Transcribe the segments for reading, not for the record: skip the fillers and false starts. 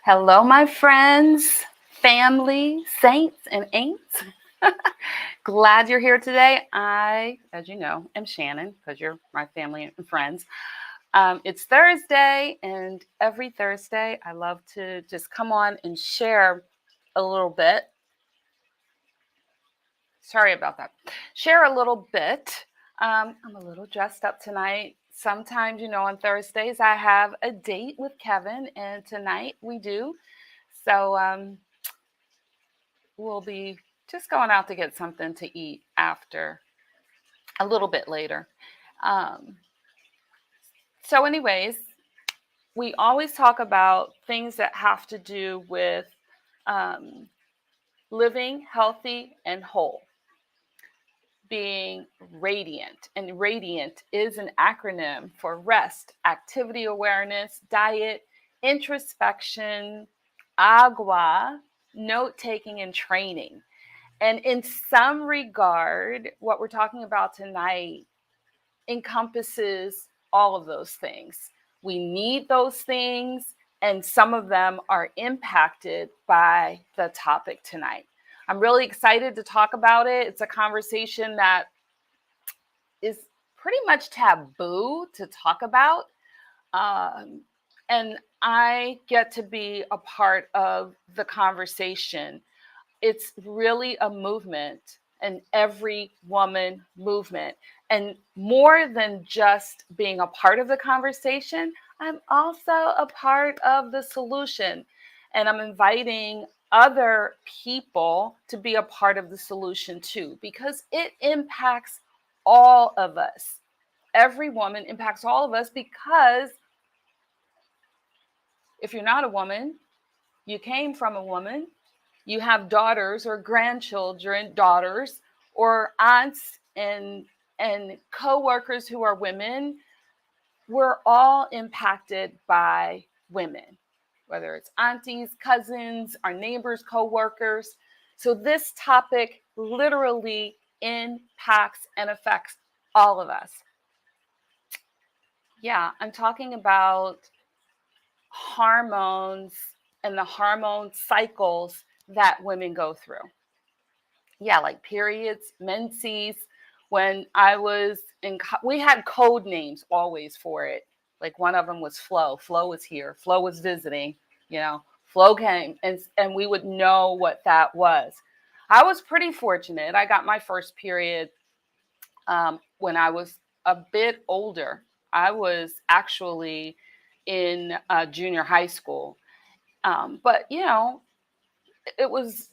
Hello, my friends, family, saints, and ain'ts. Glad you're here today. I, as you know, am Shannon because you're my family and friends. It's Thursday, and every Thursday, I love to just come on and share a little bit. Sorry about that. Share a little bit. I'm a little dressed up tonight. Sometimes, on Thursdays, I have a date with Kevin, and tonight we do. So, we'll be just going out to get something to eat after a little bit later. Um, anyways, we always talk about things that have to do with um, living healthy and whole, being radiant. And radiant is an acronym for rest, activity awareness, diet, introspection, agua, note taking, and training. And in some regard, what we're talking about tonight encompasses all of those things. We need those things, and some of them are impacted by the topic tonight. I'm really excited to talk about it. It's a conversation that is pretty much taboo to talk about. And I get to be a part of the conversation. It's really a movement, an every woman movement. And more than just being a part of the conversation, I'm also a part of the solution. And I'm inviting other people to be a part of the solution too, because it impacts all of us. Every woman impacts all of us because if you're not a woman, you came from a woman, you have daughters or grandchildren, daughters or aunts and coworkers who are women. We're all impacted by women, whether it's aunties, cousins, our neighbors, coworkers. So this topic literally impacts and affects all of us. Yeah, I'm talking about hormones and the hormone cycles that women go through. Yeah, like periods, menses. When I was we had code names always for it. Like one of them was Flo. Flo was here. Flo was visiting. You know, Flo came, and we would know what that was. I was pretty fortunate. I got my first period when I was a bit older. I was actually in junior high school, but it was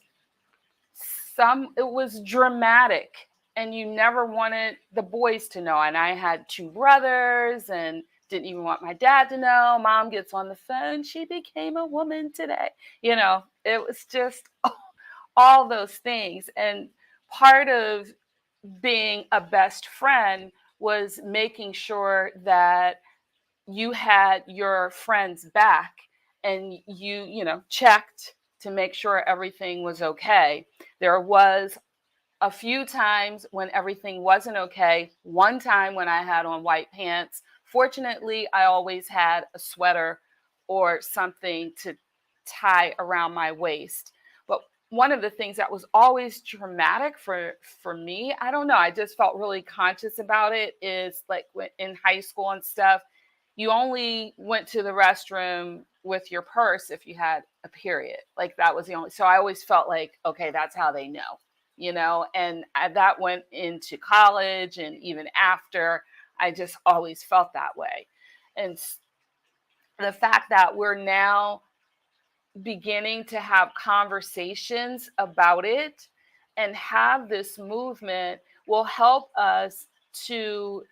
it was dramatic, and you never wanted the boys to know. And I had two brothers and didn't even want my dad to know. Mom gets on the phone, she became a woman today. It was just all those things. And part of being a best friend was making sure that you had your friends back, and you checked to make sure everything was okay. There was a few times when everything wasn't okay. One time when I had on white pants. Fortunately, I always had a sweater or something to tie around my waist. But one of the things that was always traumatic for me, I don't know, I just felt really conscious about it, is like in high school and stuff, you only went to the restroom with your purse if you had a period. Like that was the only. So I always felt like, okay, that's how they know. And that went into college, and even after, I just always felt that way. And the fact that we're now beginning to have conversations about it and have this movement will help us to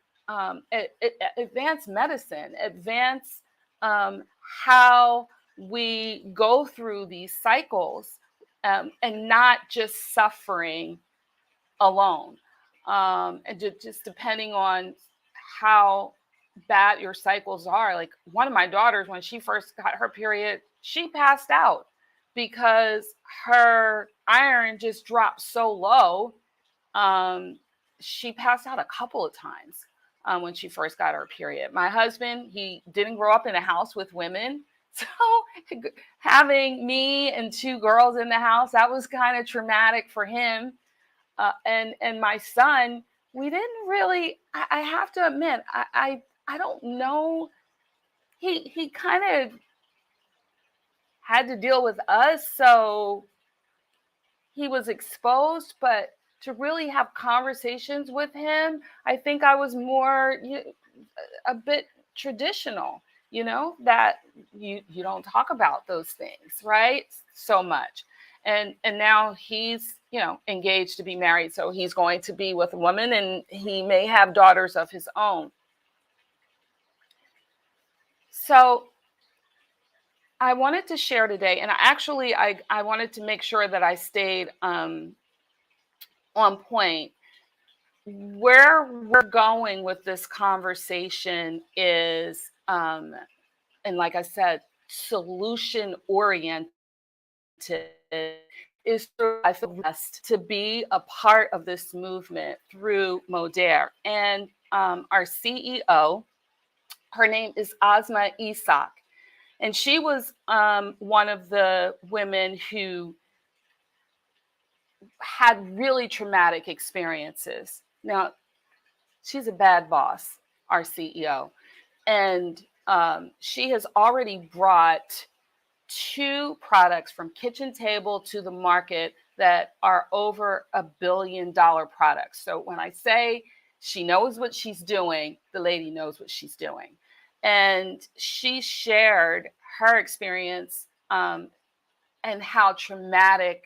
advance medicine, advance how we go through these cycles, and not just suffering alone. And just depending on how bad your cycles are. Like one of my daughters, when she first got her period, she passed out because her iron just dropped so low. She passed out a couple of times. when she first got her period. My husband, he didn't grow up in a house with women. So having me and two girls in the house, that was kind of traumatic for him. And my son, we didn't really, I have to admit, I don't know. He kind of had to deal with us. So he was exposed, but to really have conversations with him, I think I was more a bit traditional, that you don't talk about those things, right? So much. And now he's, engaged to be married. So he's going to be with a woman and he may have daughters of his own. So I wanted to share today, and I wanted to make sure that I stayed on point. Where we're going with this conversation is, and like I said, solution oriented, is I feel blessed to be a part of this movement through Modere. And our CEO, her name is Asma Isak. And she was one of the women who had really traumatic experiences. Now, she's a bad boss, our CEO. And she has already brought 2 products from kitchen table to the market that are over $1 billion products. So when I say she knows what she's doing, the lady knows what she's doing. And she shared her experience and how traumatic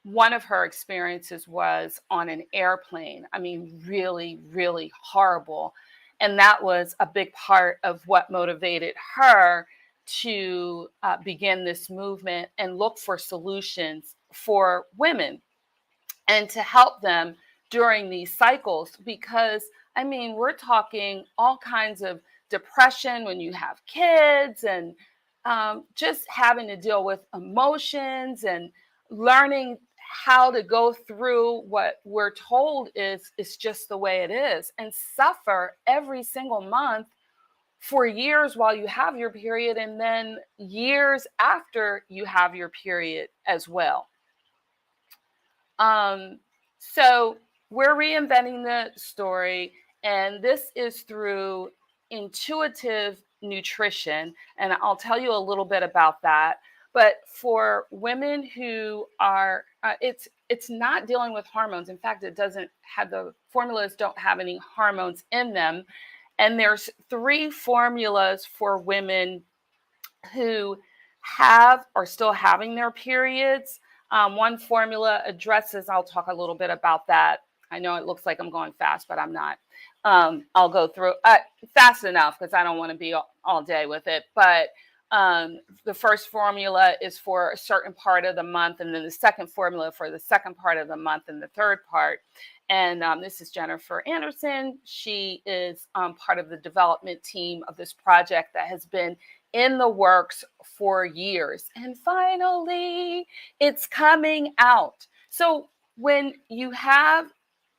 one of her experiences was on an airplane. I mean, really, really horrible. And that was a big part of what motivated her to begin this movement and look for solutions for women and to help them during these cycles. Because, I mean, we're talking all kinds of depression when you have kids, and just having to deal with emotions and learning how to go through what we're told is just the way it is, and suffer every single month for years while you have your period, and then years after you have your period as well. So we're reinventing the story, and this is through intuitive nutrition, and I'll tell you a little bit about that. But for women who are, it's not dealing with hormones. In fact, it doesn't have, the formulas don't have any hormones in them. And there's 3 formulas for women who have or still having their periods. One formula addresses, I'll talk a little bit about that. I know it looks like I'm going fast, but I'm not. I'll go through fast enough because I don't want to be all day with it. But the first formula is for a certain part of the month, and then the second formula for the second part of the month, and the third part. And this is Jennifer Anderson. She is part of the development team of this project that has been in the works for years. And finally, it's coming out. So when you have,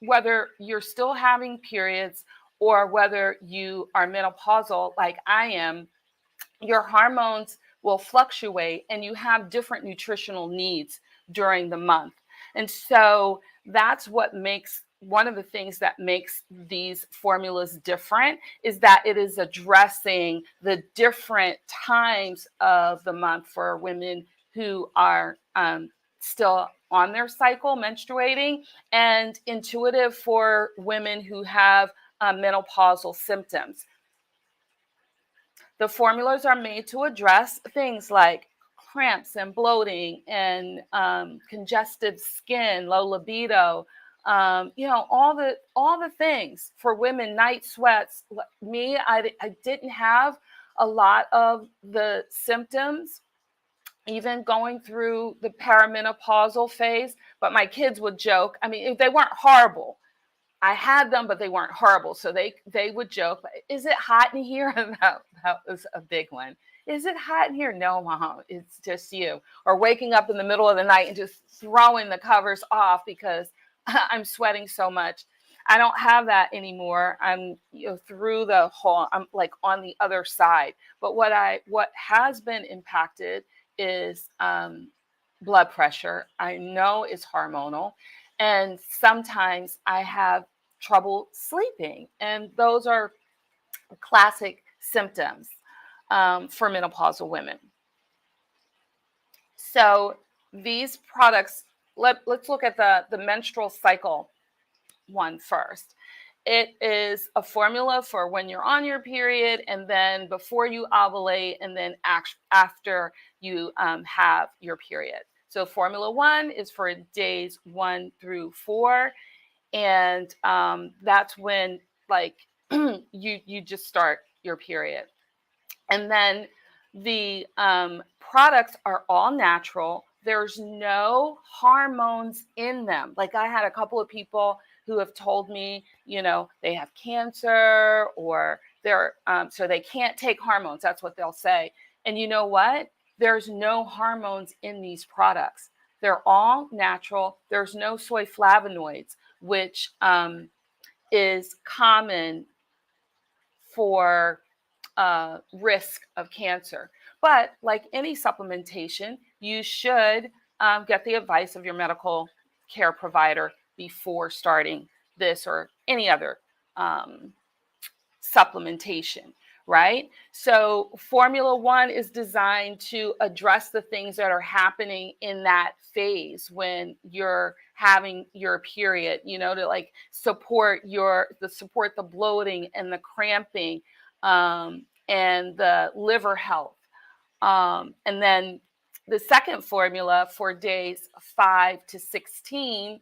whether you're still having periods or whether you are menopausal like I am, your hormones will fluctuate and you have different nutritional needs during the month. And so that's what makes, one of the things that makes these formulas different is that it is addressing the different times of the month for women who are still on their cycle, menstruating, and intuitive for women who have menopausal symptoms. The formulas are made to address things like cramps and bloating and congested skin, low libido, all the things for women, night sweats. Me, I didn't have a lot of the symptoms, even going through the perimenopausal phase, but my kids would joke. I mean, they weren't horrible. I had them, but they weren't horrible. So they would joke, is it hot in here? That was a big one. Is it hot in here? No, Mom, it's just you. Or waking up in the middle of the night and just throwing the covers off because I'm sweating so much. I don't have that anymore. I'm, through the whole, I'm like on the other side. But what has been impacted is blood pressure. I know is hormonal, and sometimes I have trouble sleeping, and those are classic symptoms for menopausal women. So these products, let's look at the menstrual cycle one first. It is a formula for when you're on your period, and then before you ovulate, and then after you have your period. So formula 1 is for days 1 through 4, and that's when, like, you just start your period. And then the products are all natural. There's no hormones in them. Like, I had a couple of people who have told me, they have cancer, or they're so they can't take hormones. That's what they'll say. And you know what? There's no hormones in these products. They're all natural. There's no soy flavonoids, which is common for risk of cancer. But like any supplementation, you should get the advice of your medical care provider before starting this or any other supplementation, right? So Formula 1 is designed to address the things that are happening in that phase when you're having your period, to like support the bloating and the cramping, and the liver health. And then the second formula for days 5 to 16,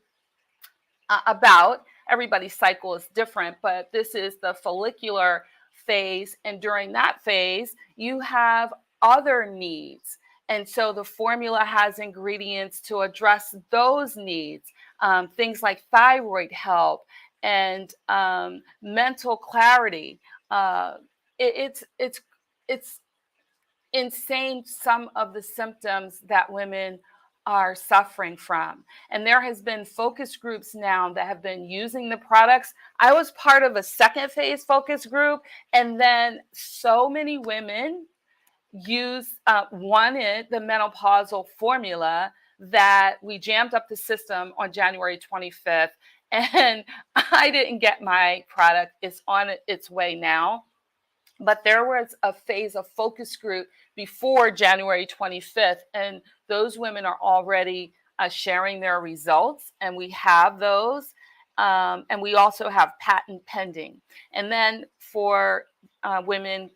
about everybody's cycle is different, but this is the follicular phase. And during that phase, you have other needs. And so the formula has ingredients to address those needs, things like thyroid health and mental clarity. It's insane, some of the symptoms that women are suffering from. And there has been focus groups now that have been using the products. I was part of a second phase focus group, and then so many women wanted the menopausal formula that we jammed up the system on January 25th. And I didn't get my product. It's on its way now. But there was a phase of focus group before January 25th, and those women are already sharing their results, and we have those. And we also have patent pending. And then for women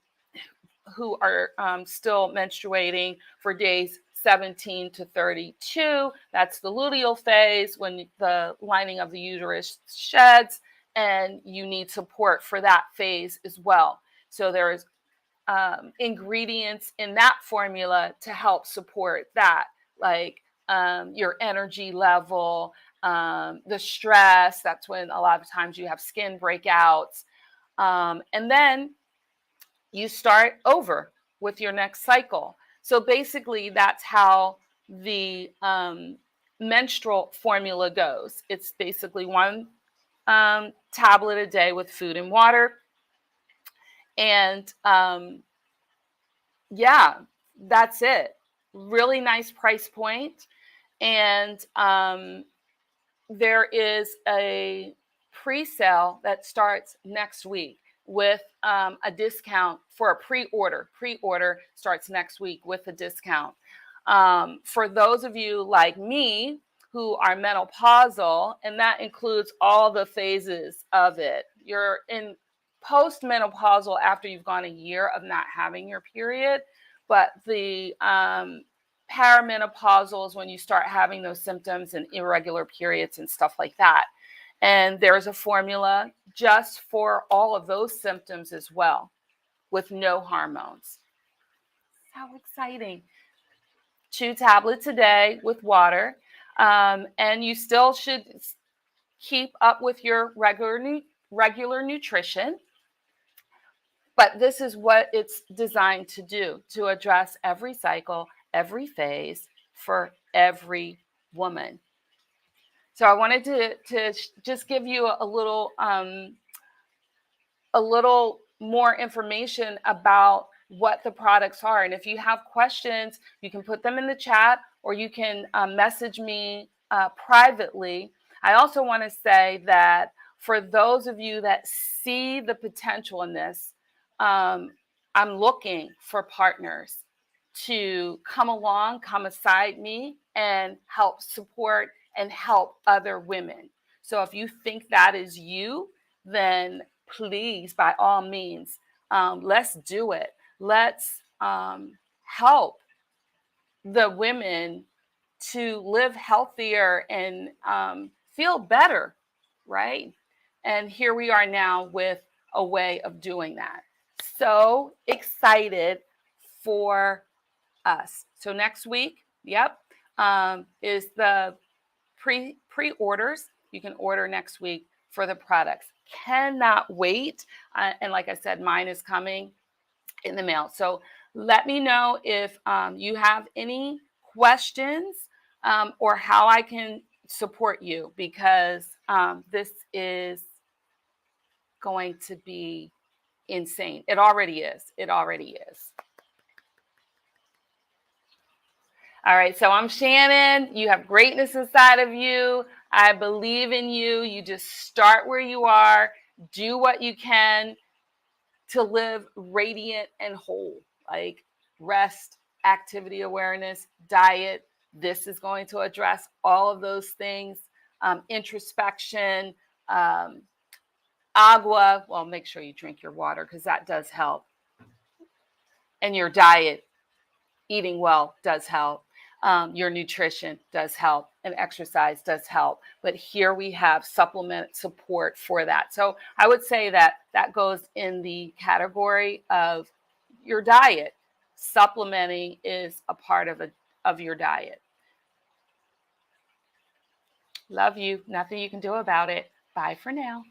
who are still menstruating for days 17 to 32, that's the luteal phase, when the lining of the uterus sheds, and you need support for that phase as well. So there's ingredients in that formula to help support that, like your energy level, the stress. That's when a lot of times you have skin breakouts. And then you start over with your next cycle. So basically, that's how the menstrual formula goes. It's basically one tablet a day with food and water. And yeah, that's it. Really nice price point. And there is a pre-sale that starts next week with a discount for a pre-order. Pre-order starts next week with a discount. For those of you like me who are menopausal, and that includes all the phases of it. You're in post-menopausal after you've gone a year of not having your period, but the perimenopausal is when you start having those symptoms and irregular periods and stuff like that. And there's a formula just for all of those symptoms as well, with no hormones. How exciting. 2 tablets a day with water. And you still should keep up with your regular nutrition. But this is what it's designed to do, to address every cycle, every phase for every woman. So I wanted to just give you a little more information about what the products are. And if you have questions, you can put them in the chat, or you can message me privately. I also want to say that for those of you that see the potential in this, I'm looking for partners to come along, come aside me, and help support and help other women. So if you think that is you, then please, by all means, let's do it. Let's help the women to live healthier and feel better, right? And here we are now with a way of doing that. So excited for us. So next week, yep, is the pre-orders. You can order next week for the products. Cannot wait. And like I said, mine is coming in the mail. So let me know if you have any questions or how I can support you, because this is going to be insane. It already is. It already is. All right, so I'm Shannon. You have greatness inside of you. I believe in you. You just start where you are, do what you can to live radiant and whole, like rest, activity awareness, diet. This is going to address all of those things. Introspection, agua. Well, make sure you drink your water because that does help. And your diet, eating well does help. Your nutrition does help, and exercise does help. But here we have supplement support for that. So I would say that that goes in the category of your diet. Supplementing is a part of your diet. Love you. Nothing you can do about it. Bye for now.